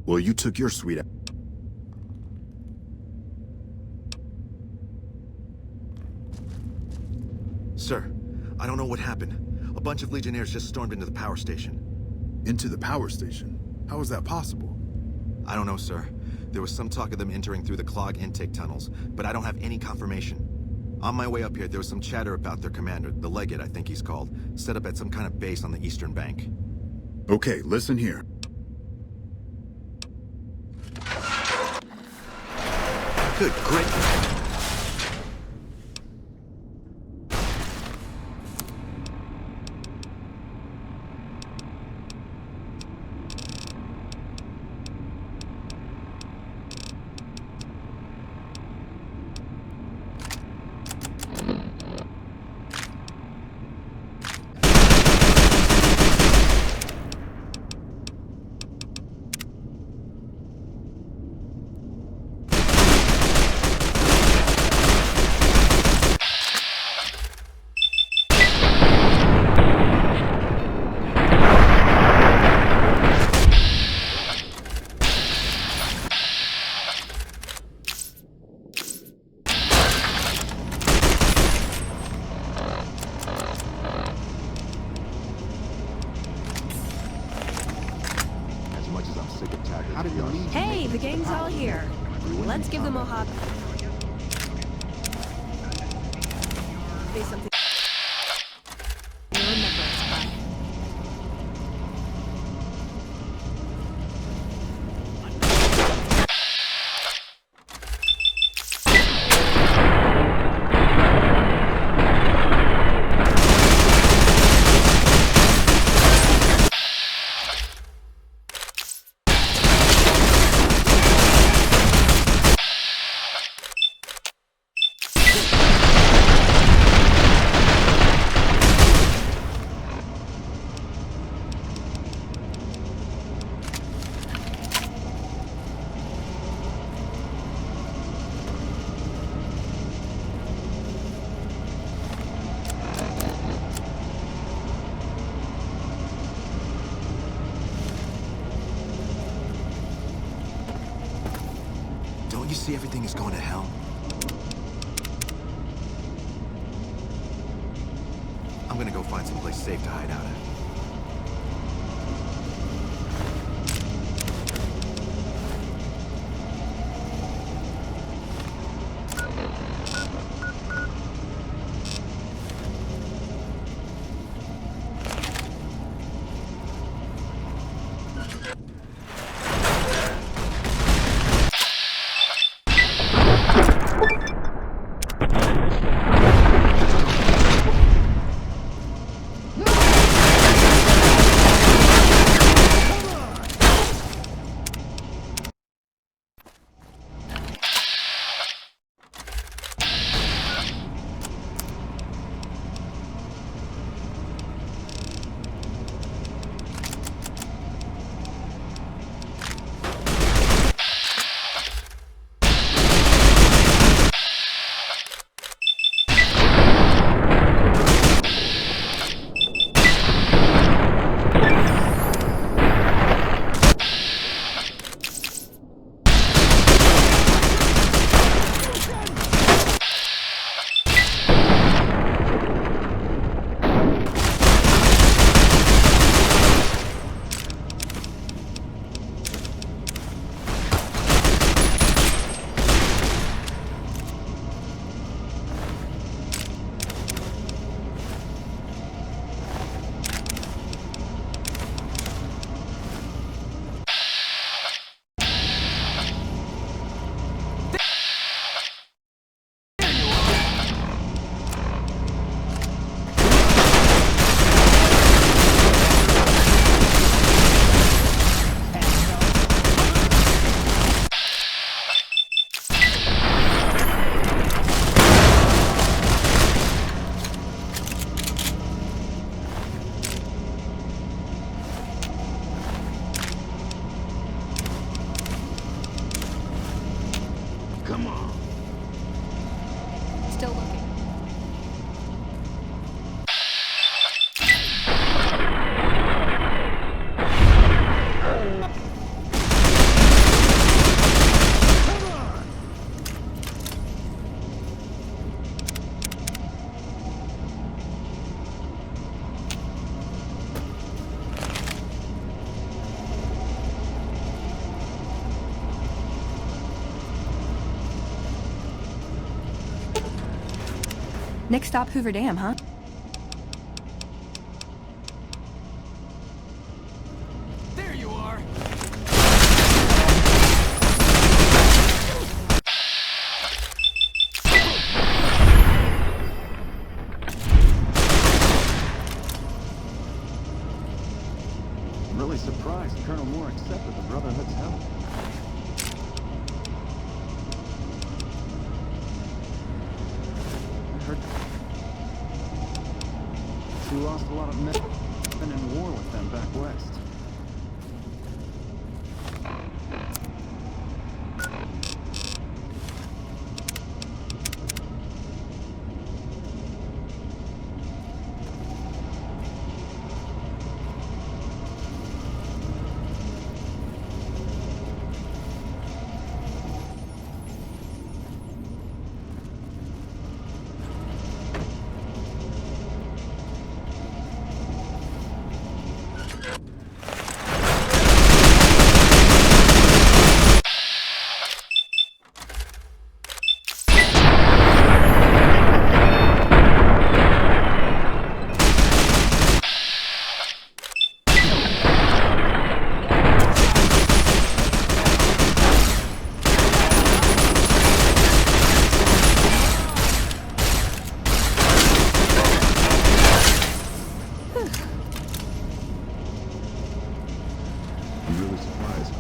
Well, you took your sweet. Sir, I don't know what happened. A bunch of Legionnaires just stormed into the power station. Into the power station? How is that possible? I don't know, sir. There was some talk of them entering through the clog intake tunnels, but I don't have any confirmation. On my way up here, there was some chatter about their commander, the Legate, I think he's called, set up at some kind of base on the eastern bank. Okay, listen here. Good grit. Hey, the gang's all here. Let's give them a hot... Say something... Remember us, bud. Don't you see everything is going to hell? I'm gonna go find someplace safe to hide out at. Next stop, Hoover Dam, huh? There you are! I'm really surprised Colonel Moore accepted the Brotherhood's help. I heard she lost a lot of men in war with them back west. I'm really surprised.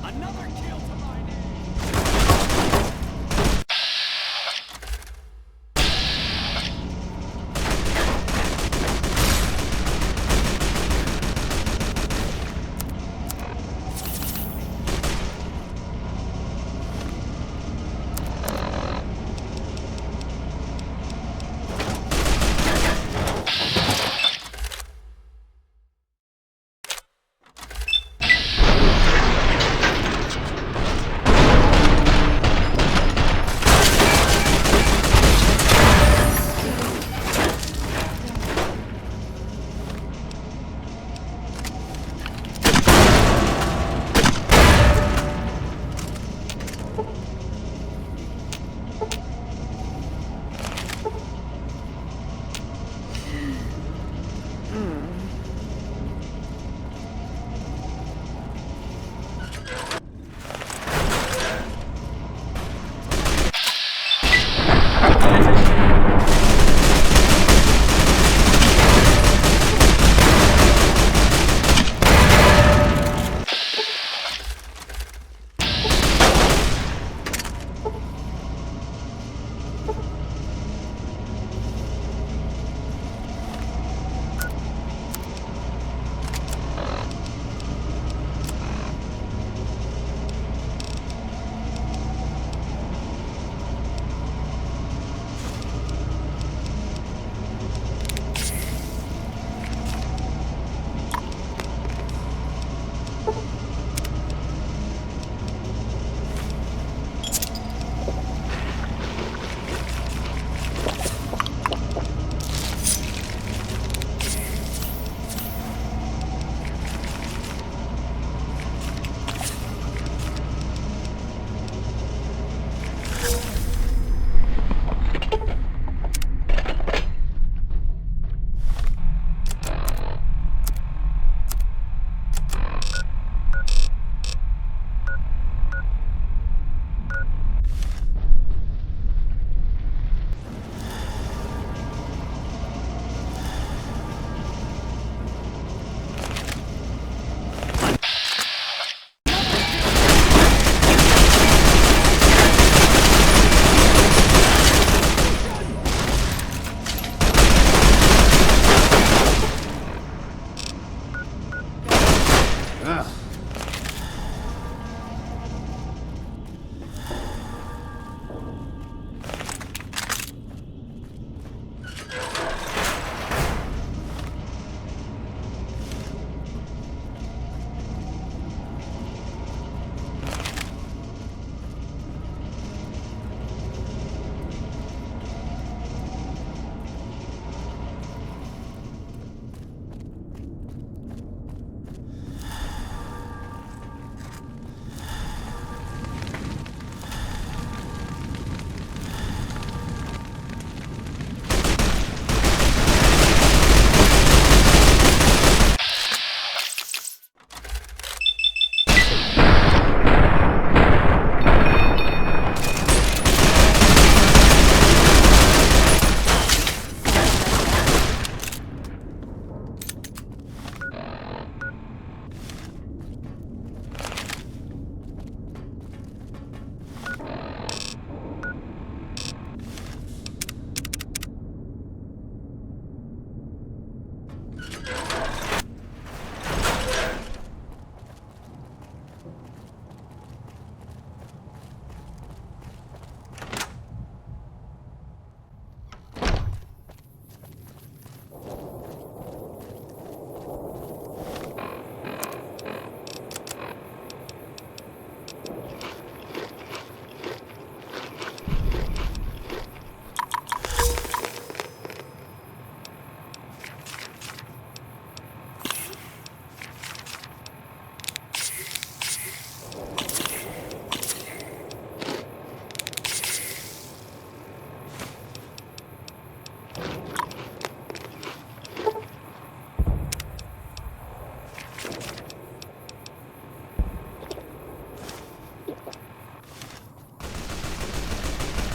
Another kill to my name!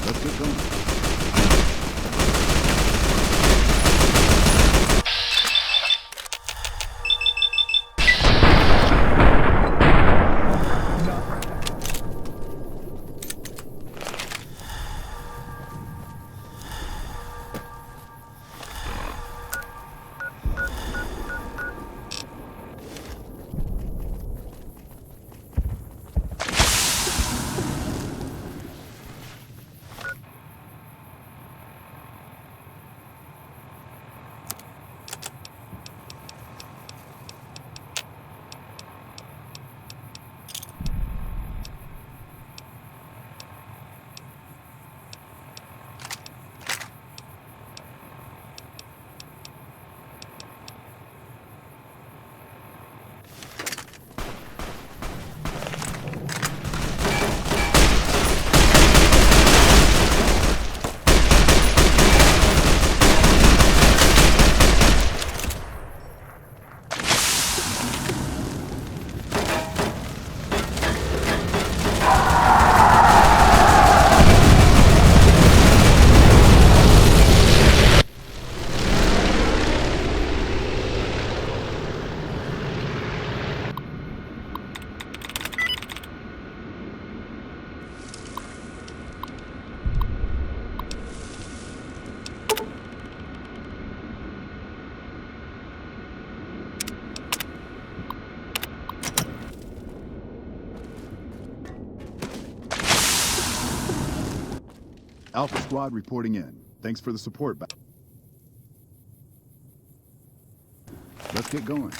Let's get going. Alpha Squad reporting in. Thanks for the support. Let's get going.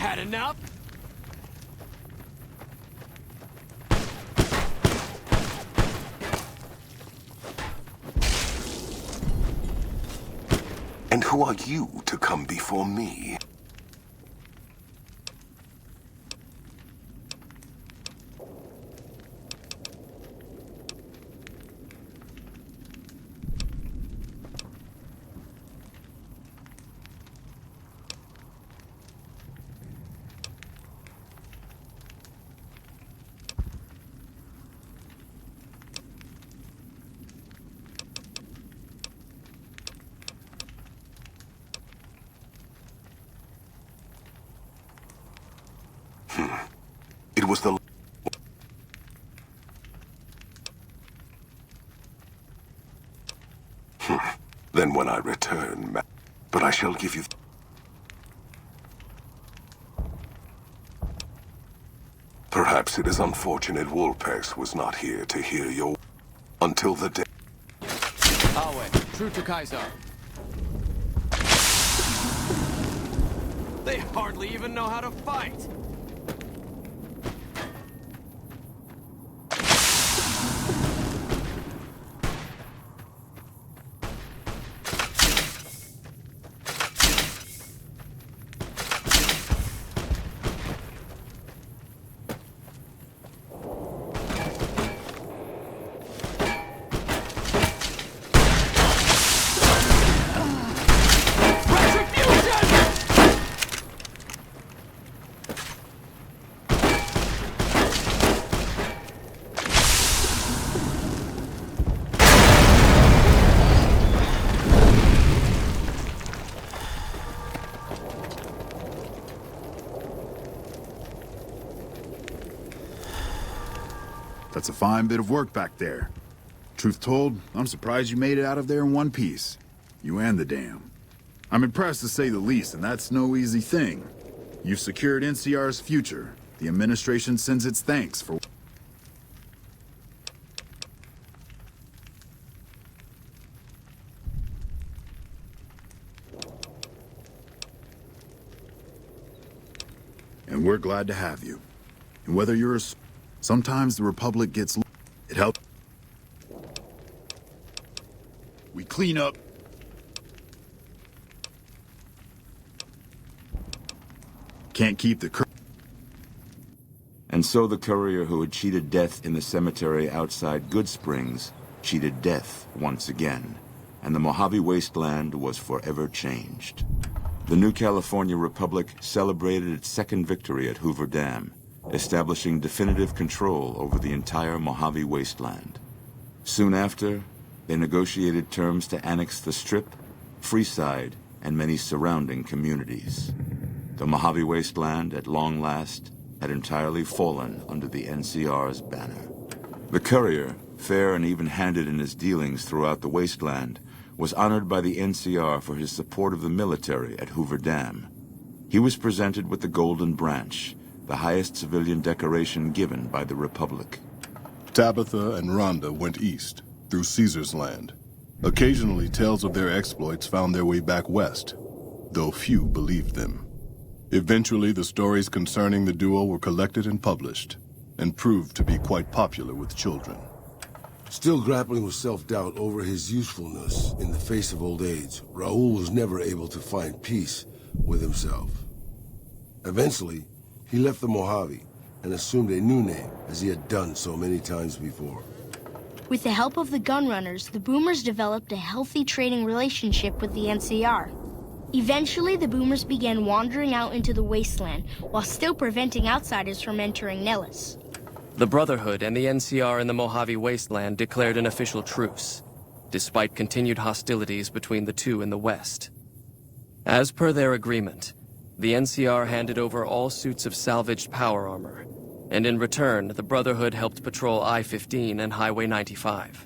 Had enough? And who are you to come before me? It was the... Then when I return, but I shall give you... Perhaps it is unfortunate Wolpex was not here to hear your... Until the day... Awe, true to Caesar. They hardly even know how to fight. That's a fine bit of work back there. Truth told, I'm surprised you made it out of there in one piece. You and the dam. I'm impressed to say the least, and that's no easy thing. You've secured NCR's future. The administration sends its thanks for... And we're glad to have you. And whether you're a... Sometimes the Republic gets... It helps. We clean up. Can't keep the... And so the courier who had cheated death in the cemetery outside Goodsprings cheated death once again, and the Mojave Wasteland was forever changed. The New California Republic celebrated its second victory at Hoover Dam, establishing definitive control over the entire Mojave Wasteland. Soon after, they negotiated terms to annex the Strip, Freeside, and many surrounding communities. The Mojave Wasteland, at long last, had entirely fallen under the NCR's banner. The courier, fair and even-handed in his dealings throughout the wasteland, was honored by the NCR for his support of the military at Hoover Dam. He was presented with the Golden Branch, the highest civilian decoration given by the Republic. Tabitha and Rhonda went east, through Caesar's land. Occasionally, tales of their exploits found their way back west, though few believed them. Eventually, the stories concerning the duo were collected and published, and proved to be quite popular with children. Still grappling with self-doubt over his usefulness in the face of old age, Raul was never able to find peace with himself. Eventually, he left the Mojave and assumed a new name, as he had done so many times before. With the help of the Gunrunners, the Boomers developed a healthy trading relationship with the NCR. Eventually, the Boomers began wandering out into the wasteland, while still preventing outsiders from entering Nellis. The Brotherhood and the NCR in the Mojave Wasteland declared an official truce, despite continued hostilities between the two in the west. As per their agreement, the NCR handed over all suits of salvaged power armor, and in return, the Brotherhood helped patrol I-15 and Highway 95.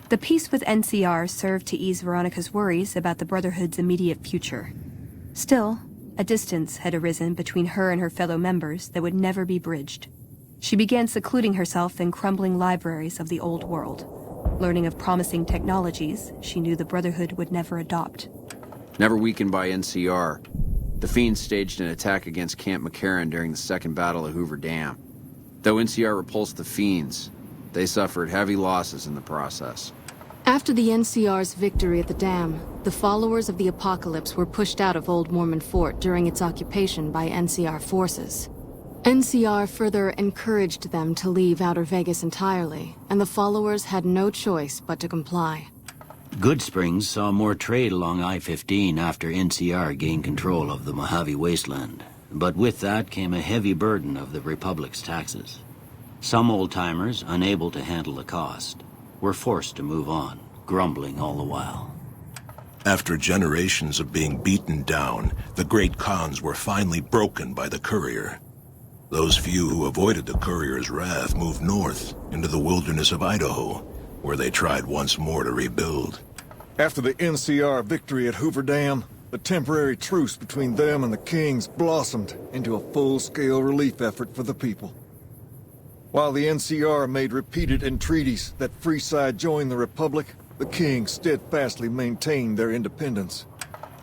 The peace with NCR served to ease Veronica's worries about the Brotherhood's immediate future. Still, a distance had arisen between her and her fellow members that would never be bridged. She began secluding herself in crumbling libraries of the old world, learning of promising technologies she knew the Brotherhood would never adopt. Never weakened by NCR. The Fiends staged an attack against Camp McCarran during the Second Battle of Hoover Dam. Though NCR repulsed the Fiends, they suffered heavy losses in the process. After the NCR's victory at the dam, the followers of the Apocalypse were pushed out of Old Mormon Fort during its occupation by NCR forces. NCR further encouraged them to leave Outer Vegas entirely, and the followers had no choice but to comply. Goodsprings saw more trade along I-15 after NCR gained control of the Mojave Wasteland. But with that came a heavy burden of the Republic's taxes. Some old-timers, unable to handle the cost, were forced to move on, grumbling all the while. After generations of being beaten down, the Great Khans were finally broken by the Courier. Those few who avoided the Courier's wrath moved north into the wilderness of Idaho, where they tried once more to rebuild. After the NCR victory at Hoover Dam, the temporary truce between them and the Kings blossomed into a full-scale relief effort for the people. While the NCR made repeated entreaties that Freeside join the Republic, the Kings steadfastly maintained their independence.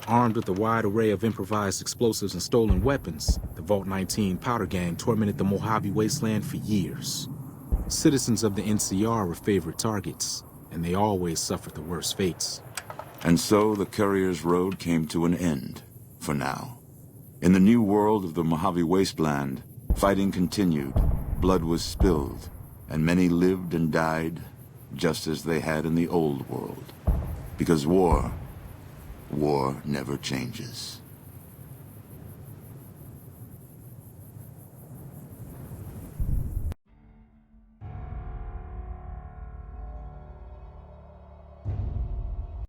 Armed with a wide array of improvised explosives and stolen weapons, the Vault 19 Powder Gang tormented the Mojave Wasteland for years. Citizens of the NCR were favorite targets, and they always suffered the worst fates. And so the Courier's road came to an end, for now. In the new world of the Mojave Wasteland, fighting continued, blood was spilled, and many lived and died just as they had in the old world. Because war never changes.